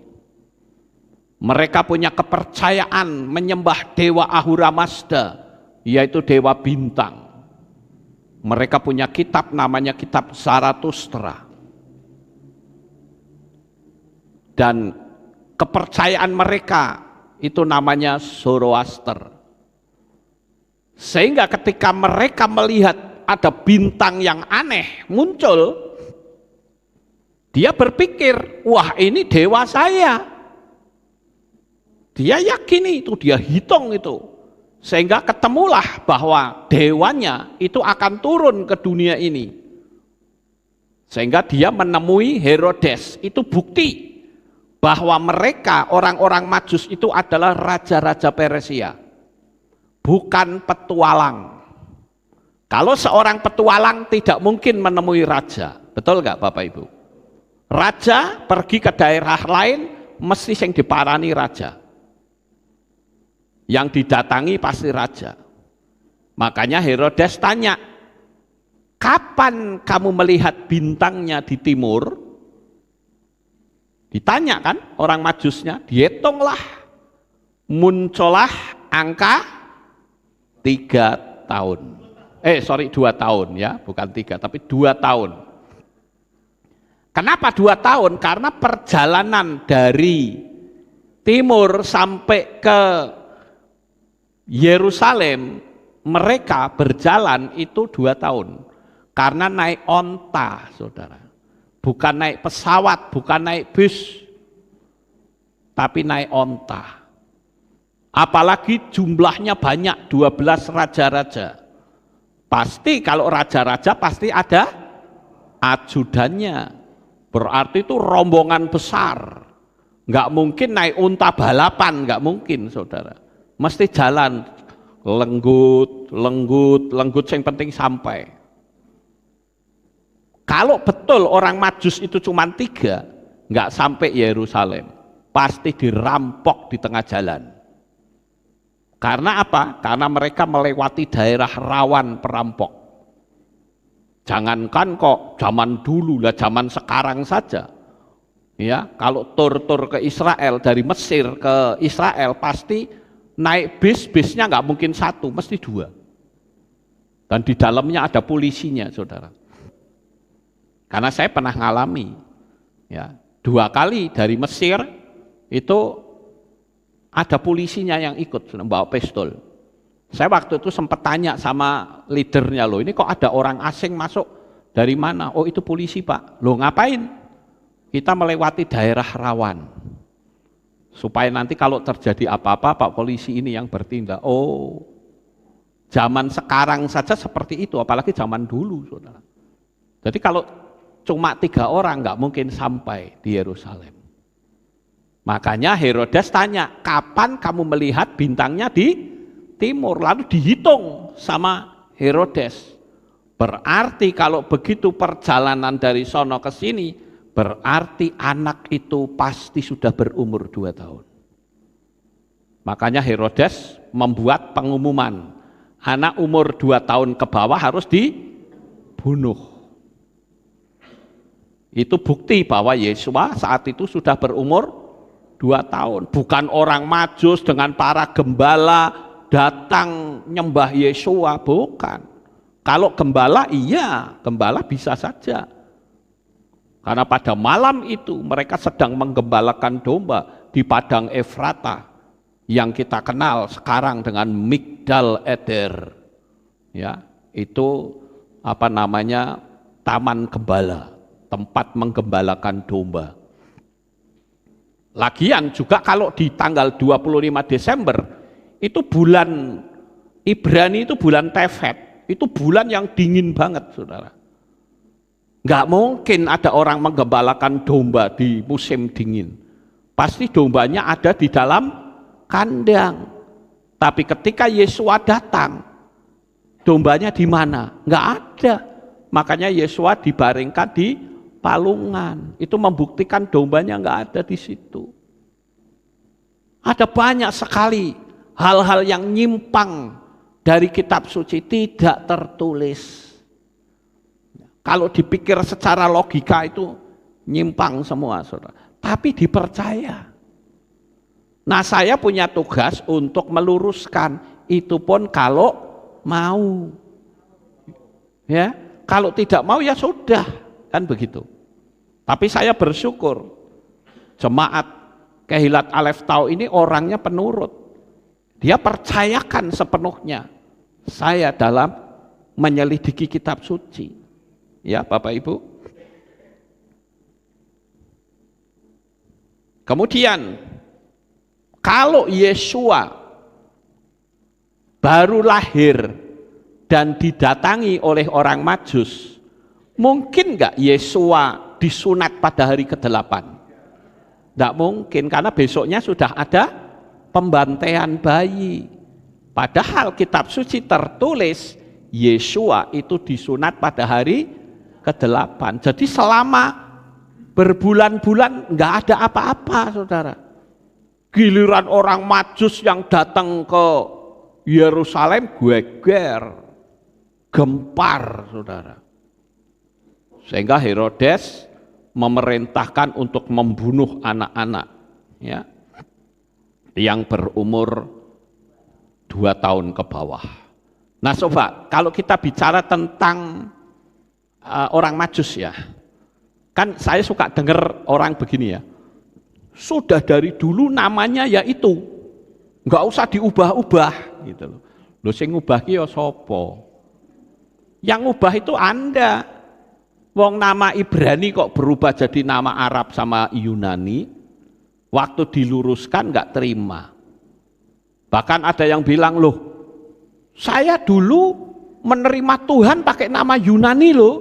Mereka punya kepercayaan menyembah dewa Ahura Mazda, yaitu dewa bintang. Mereka punya kitab namanya kitab Zarathustra. Dan kepercayaan mereka itu namanya Zoroaster. Sehingga ketika mereka melihat ada bintang yang aneh muncul, dia berpikir, wah ini dewa saya. Dia yakin itu, dia hitung itu. Sehingga ketemulah bahwa dewanya itu akan turun ke dunia ini. Sehingga dia menemui Herodes, itu bukti bahwa mereka orang-orang Majus itu adalah raja-raja Persia. Bukan petualang. Kalau seorang petualang tidak mungkin menemui raja, betul nggak Bapak Ibu? Raja pergi ke daerah lain, mesti yang diparani raja. Yang didatangi pasti raja. Makanya Herodes tanya, kapan kamu melihat bintangnya di timur? Ditanya kan orang Majusnya, dihitunglah. Muncullah angka 3 tahun. 2 tahun ya, bukan 3 tapi 2 tahun. Kenapa 2 tahun? Karena perjalanan dari timur sampai ke Yerusalem mereka berjalan itu 2 tahun. Karena naik onta, saudara. Bukan naik pesawat, bukan naik bus, tapi naik onta. Apalagi jumlahnya banyak, 12 raja-raja. Pasti kalau raja-raja pasti ada ajudannya. Berarti itu rombongan besar. Nggak mungkin naik unta balapan, nggak mungkin, saudara. Mesti jalan lenggut, yang penting sampai. Kalau betul orang Majus itu cuma 3, nggak sampai Yerusalem. Pasti dirampok di tengah jalan. Karena apa? Karena mereka melewati daerah rawan perampok. Jangankan kok zaman dulu lah, zaman sekarang saja. Ya, kalau tur-tur ke Israel dari Mesir ke Israel pasti naik bisnya nggak mungkin 1, mesti 2. Dan di dalamnya ada polisinya, saudara. Karena saya pernah ngalami, ya 2 kali dari Mesir itu ada polisinya yang ikut bawa pistol. Saya waktu itu sempat tanya sama leadernya, loh ini kok ada orang asing masuk dari mana? Oh itu polisi Pak. Loh ngapain? Kita melewati daerah rawan. Supaya nanti kalau terjadi apa-apa Pak polisi ini yang bertindak. Oh zaman sekarang saja seperti itu, apalagi zaman dulu saudara. Jadi kalau cuma 3 orang nggak mungkin sampai di Yerusalem. Makanya Herodes tanya, kapan kamu melihat bintangnya di timur? Lalu dihitung sama Herodes. Berarti kalau begitu perjalanan dari sono ke sini, berarti anak itu pasti sudah berumur 2 tahun. Makanya Herodes membuat pengumuman, anak umur 2 tahun ke bawah harus dibunuh. Itu bukti bahwa Yesua saat itu sudah berumur 2 tahun. Bukan orang Majus dengan para gembala datang nyembah Yesua, bukan. Kalau gembala iya, gembala bisa saja. Karena pada malam itu mereka sedang menggembalakan domba di padang Efrata yang kita kenal sekarang dengan Migdal Eder. Ya, itu taman gembala, tempat menggembalakan domba. Lagian juga kalau di tanggal 25 Desember itu bulan Ibrani, itu bulan Tevet, itu bulan yang dingin banget saudara. Nggak mungkin ada orang menggembalakan domba di musim dingin. Pasti dombanya ada di dalam kandang. Tapi ketika Yesua datang, dombanya di mana? Nggak ada. Makanya Yesua dibaringkan di palungan. Itu membuktikan dombanya nggak ada di situ. Ada banyak sekali hal-hal yang nyimpang dari kitab suci tidak tertulis. Kalau dipikir secara logika itu nyimpang semua saudara. Tapi dipercaya. Nah saya punya tugas untuk meluruskan. Itu pun kalau mau. Ya, kalau tidak mau ya sudah. Kan begitu. Tapi saya bersyukur. Jemaat Kehilat Alef Tau ini orangnya penurut. Dia percayakan sepenuhnya saya dalam menyelidiki kitab suci. Ya Bapak Ibu. Kemudian kalau Yesua baru lahir dan didatangi oleh orang Majus, mungkin enggak Yesua disunat pada hari ke-8? Enggak mungkin, karena besoknya sudah ada pembantaian bayi. Padahal kitab suci tertulis Yesua itu disunat pada hari ke-8. Jadi selama berbulan-bulan enggak ada apa-apa saudara. Giliran orang Majus yang datang ke Yerusalem geger, gempar saudara. Sehingga Herodes memerintahkan untuk membunuh anak-anak ya, yang berumur 2 tahun ke bawah. Nah coba kalau kita bicara tentang orang Majus ya, kan saya suka dengar orang begini ya, sudah dari dulu namanya ya itu, nggak usah diubah-ubah gitu loh. Lho sing ngubah ki ya sapa? Yang ngubah itu Anda. Wong nama Ibrani kok berubah jadi nama Arab sama Yunani, waktu diluruskan nggak terima. Bahkan ada yang bilang, loh saya dulu menerima Tuhan pakai nama Yunani loh.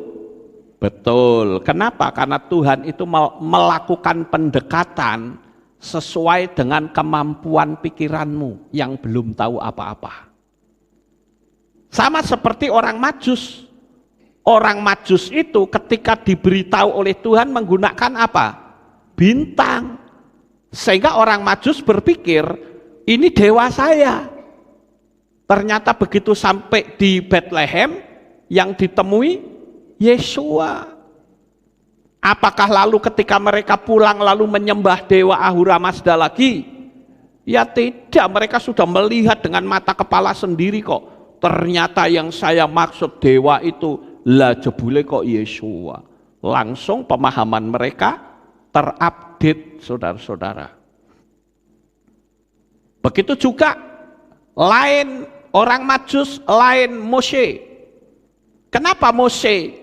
Betul, kenapa? Karena Tuhan itu melakukan pendekatan sesuai dengan kemampuan pikiranmu yang belum tahu apa-apa. Sama seperti orang Majus. Orang Majus itu ketika diberitahu oleh Tuhan menggunakan apa? Bintang. Sehingga orang Majus berpikir, ini dewa saya. Ternyata begitu sampai di Bethlehem, yang ditemui Yesua. Apakah lalu ketika mereka pulang lalu menyembah dewa Ahura Mazda lagi? Ya tidak, mereka sudah melihat dengan mata kepala sendiri kok. Ternyata yang saya maksud dewa itu lah jebule kok Yesua. Langsung pemahaman mereka terupdate saudara-saudara. Begitu juga lain orang Majus lain Mose. Kenapa Mose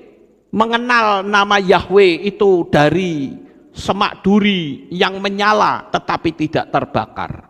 mengenal nama Yahweh itu dari semak duri yang menyala tetapi tidak terbakar?